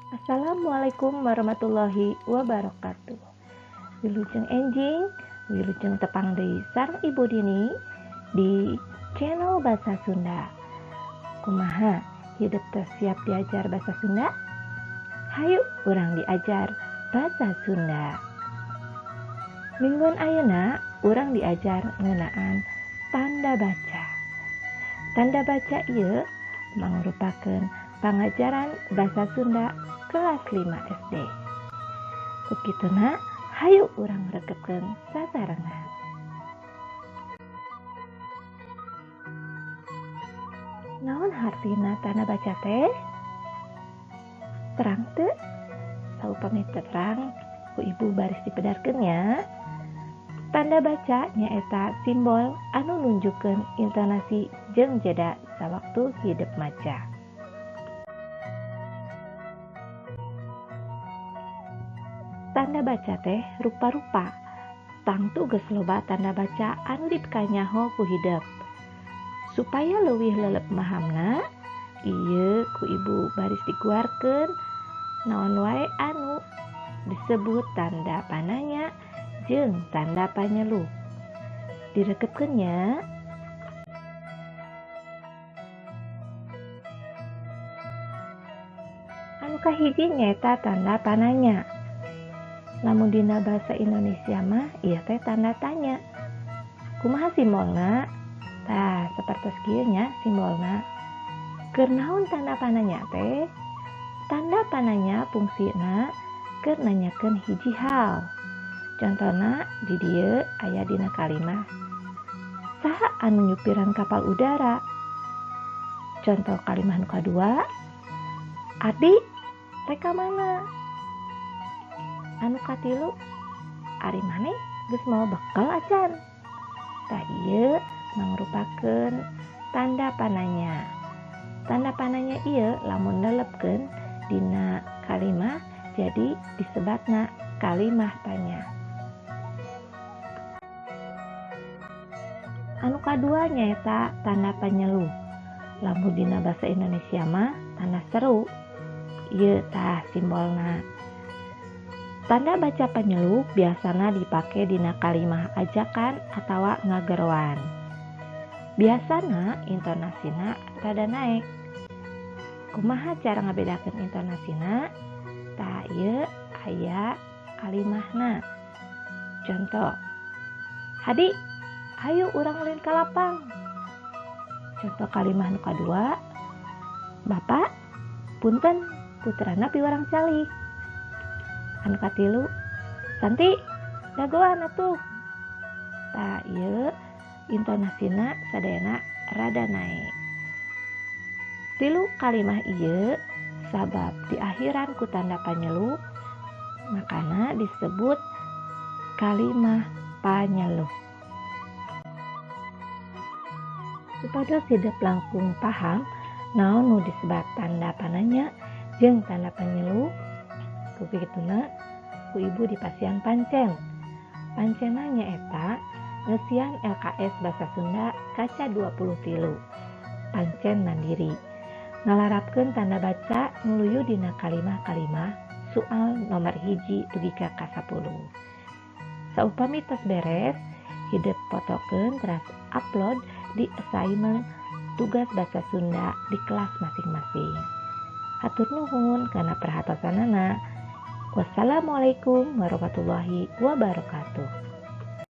Assalamualaikum warahmatullahi wabarakatuh. Wilujeng enjing, wilujeng tepang deui sareng Ibu Dini di channel Bahasa Sunda. Kumaha hidup teh siap diajar bahasa Sunda? Hayu urang diajar bahasa Sunda. Mingguan ayeuna urang diajar ngeunaan tanda baca. Tanda baca ieu mangrupakeun pangajaran bahasa Sunda kelas 5 SD. Kukituna hayu urang regepkeun sasarengan. Naon hartina tanda baca teh? Terang teu? Saupami terang ku Ibu baris dipedarkeun nya. Tanda baca nyaeta simbol anu nunjukkeun intonasi jeung jeda sawaktu hideuk maca. Tanda baca teh rupa-rupa. Tangtu geus loba tanda baca anu dipikanyaho ku hideuk. Supaya leuwih leuleup mahamna, ieu ku Ibu baris diguarkeun naon wae anu disebut tanda pananya jeung tanda panyelup. Diregepkeun nya. Anu kahiji nyaeta tanda pananya. Lamun dina basa Indonesia mah ieu teh tanda tanya. Kumaha simbolna? Tah, sapertos kieu nya simbolna. Keur naon tanda pananya teh? Tanda pananya fungsina keur nanyakeun hiji hal. Contona di dieu aya dina kalimah saha anu nyupiran kapal udara. Contoh kalimah nu kadua, Adik rek ka mana? Anu katilu, ari maneh geus mawa bekal acan. Tah ieu mangrupakeun tanda pananya. Tanda pananya ieu lamun lelepkeun dina kalimah jadi disebatna kalimah tanya. Anu kadua nyaeta tanda panyelup. Lamun dina basa Indonesia mah tanda seru. Ieu tah simbolna. Tanda baca panyelup biasana dipake dina kalimah ajakan atawa ngageroan. Biasana intonasina rada naek. Kumaha cara ngabedakeun intonasina? Tah ieu aya kalimahna. Contoh, Hadi, hayu urang ulin ka lapang. Contoh kalimah nu kadua, Bapak, punten puterana piwarang calik. Anu katilu, Santi, dagoan atuh. Tah ieu intonasina sadayana rada naek. Tilu kalimah ieu sabab di akhiran ku tanda panyelup, makana disebut kalimah panyelup. Supados hideuk langkung paham naon nu disebat tanda pananya jeung tanda panyelup, kukituna ku Ibu dipasihan pancen. Pancena nyaeta ngeusian LKS Basa Sunda kaca 23. Pancen mandiri. Ngalarapkeun tanda baca nuluyu dina kalimah-kalimah soal nomor 1 dugi ka 10. Saupami tos beres, hideuk fotokeun teras upload di assignment tugas bahasa Sunda di kelas masing-masing. Hatur nuhun kana perhatosanana. Wassalamualaikum warahmatullahi wabarakatuh.